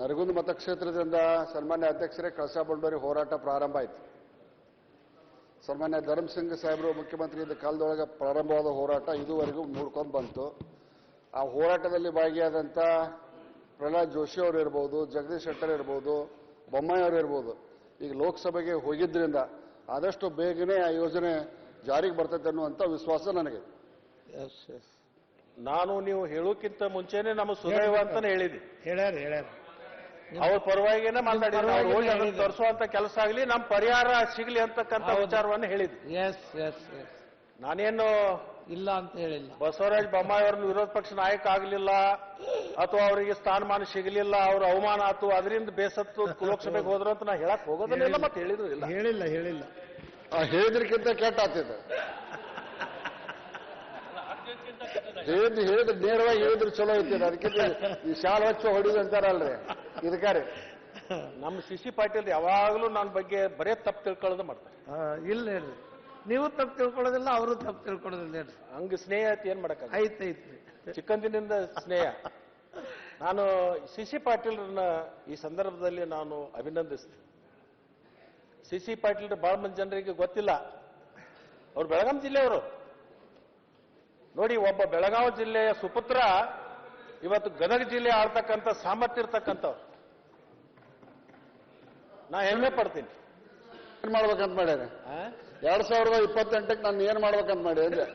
ನರಗುಂದ ಮತಕ್ಷೇತ್ರದಿಂದ ಸನ್ಮಾನ್ಯ ಅಧ್ಯಕ್ಷರೇ ಕಳಸಾ ಬಂಡೂರಿ ಹೋರಾಟ ಪ್ರಾರಂಭ ಆಯಿತು. ಸನ್ಮಾನ್ಯ ಧರ್ಮಸಿಂಗ್ ಸಾಹೇಬರು ಮುಖ್ಯಮಂತ್ರಿ ಇದ್ದ ಕಾಲದೊಳಗೆ ಪ್ರಾರಂಭವಾದ ಹೋರಾಟ ಇದುವರೆಗೂ ಮೂಡ್ಕೊಂಡು ಬಂತು. ಆ ಹೋರಾಟದಲ್ಲಿ ಭಾಗಿಯಾದಂಥ ಪ್ರಹ್ಲಾದ್ ಜೋಶಿ ಅವರು ಇರ್ಬೋದು, ಜಗದೀಶ್ ಶೆಟ್ಟರ್ ಇರ್ಬೋದು, ಬೊಮ್ಮಾಯಿ ಅವರು ಇರ್ಬೋದು, ಈಗ ಲೋಕಸಭೆಗೆ ಹೋಗಿದ್ದರಿಂದ ಆದಷ್ಟು ಬೇಗನೆ ಆ ಯೋಜನೆ ಜಾರಿಗೆ ಬರ್ತೈತೆ ಅನ್ನುವಂಥ ವಿಶ್ವಾಸ ನನಗೆ. ನಾನು ನೀವು ಹೇಳೋಕ್ಕಿಂತ ಮುಂಚೆನೆ ನಮ್ಮ ಸುದೈವ ಅಂತಾನೆ ಹೇಳಿದ್ದೆ. ಹೇಳ್ಯಾರ ಅವ್ರ ಪರವಾಗಿನೇ ಮಾತಾಡಿದ್ರು. ಅವ್ರು ಹೋಗಿ ಅದನ್ನು ತರಿಸುವಂತ ಕೆಲಸ ಆಗಲಿ, ನಮ್ಮ ಪರಿಹಾರ ಸಿಗಲಿ ಅಂತಕ್ಕಂಥ ವಿಚಾರವನ್ನು ಹೇಳಿದ್ವಿ. ನಾನೇನು ಇಲ್ಲ ಅಂತ ಹೇಳಿಲ್ಲ. ಬಸವರಾಜ ಬೊಮ್ಮಾಯಿ ಅವ್ರನ್ನ ವಿರೋಧ ಪಕ್ಷ ನಾಯಕ ಆಗಲಿಲ್ಲ ಅಥವಾ ಅವರಿಗೆ ಸ್ಥಾನಮಾನ ಸಿಗಲಿಲ್ಲ, ಅವ್ರ ಅವಮಾನ ಆತು, ಅದರಿಂದ ಬೇಸತ್ತು ಲೋಕಸಭೆಗೆ ಹೋದ್ರು ಅಂತ ನಾ ಹೇಳಕ್ ಹೋಗೋದಿಲ್ಲ, ಮತ್ತೆ ಹೇಳಿದ್ರು ಇಲ್ಲ. ಹೇಳಿಲ್ಲ ಹೇಳಿದ್ರಕ್ಕಿಂತ ಕೆಟ್ಟ ಆಗ್ತಿದೆ. ಹೇಳಿದ್ರೆ ನೇರವಾಗಿ ಹೇಳಿದ್ರು ಚಲೋ ಐತಿದೆ. ಅದಕ್ಕಿಂತ ಈ ಶಾಲೆ ಹಚ್ಚ ಹೊಡಿದು ಅಂತಾರಲ್ರಿ ಇದಕ್ಕಾರೆ. ನಮ್ಮ ಸಿ ಪಾಟೀಲ್ ಯಾವಾಗಲೂ ನನ್ನ ಬಗ್ಗೆ ಬರೇ ತಪ್ಪು ತಿಳ್ಕೊಳ್ಳೋದು ಮಾಡ್ತಾರೆ. ಇಲ್ಲ ಹೇಳ್ರಿ, ನೀವು ತಪ್ಪು ತಿಳ್ಕೊಳ್ಳೋದಿಲ್ಲ, ಅವರು ತಪ್ಪು ತಿಳ್ಕೊಳ್ಳೋದಿಲ್ಲ ಹೇಳ್ರಿ. ಹಂಗ ಸ್ನೇಹ ಐತಿ ಏನ್ ಮಾಡಕ್ ಐತ್ರಿ ಚಿಕ್ಕಂದಿನಿಂದ ಸ್ನೇಹ. ನಾನು ಸಿ ಪಾಟೀಲ್ರನ್ನ ಈ ಸಂದರ್ಭದಲ್ಲಿ ನಾನು ಅಭಿನಂದಿಸ್ತೀನಿ. ಸಿ ಪಾಟೀಲ್ ಬಹಳ ಮಂದಿ ಜನರಿಗೆ ಗೊತ್ತಿಲ್ಲ, ಅವ್ರು ಬೆಳಗಾಂ ಜಿಲ್ಲೆಯವರು. ನೋಡಿ, ಒಬ್ಬ ಬೆಳಗಾವಿ ಜಿಲ್ಲೆಯ ಸುಪುತ್ರ ಇವತ್ತು ಗದಗ ಜಿಲ್ಲೆ ಆಳ್ತಕ್ಕಂಥ ಸಾಮರ್ಥ್ಯ ಇರ್ತಕ್ಕಂಥವ್ರು. ನಾ ಹೆಮ್ಮೆ ಪಡ್ತೀನಿ. ಏನ್ ಮಾಡ್ಬೇಕಂತ ಮಾಡ್ಯಾರ 2028ಕ್ಕೆ ನಾನು ಏನ್ ಮಾಡ್ಬೇಕಂತ ಮಾಡಿ ಅಂದ್ರೆ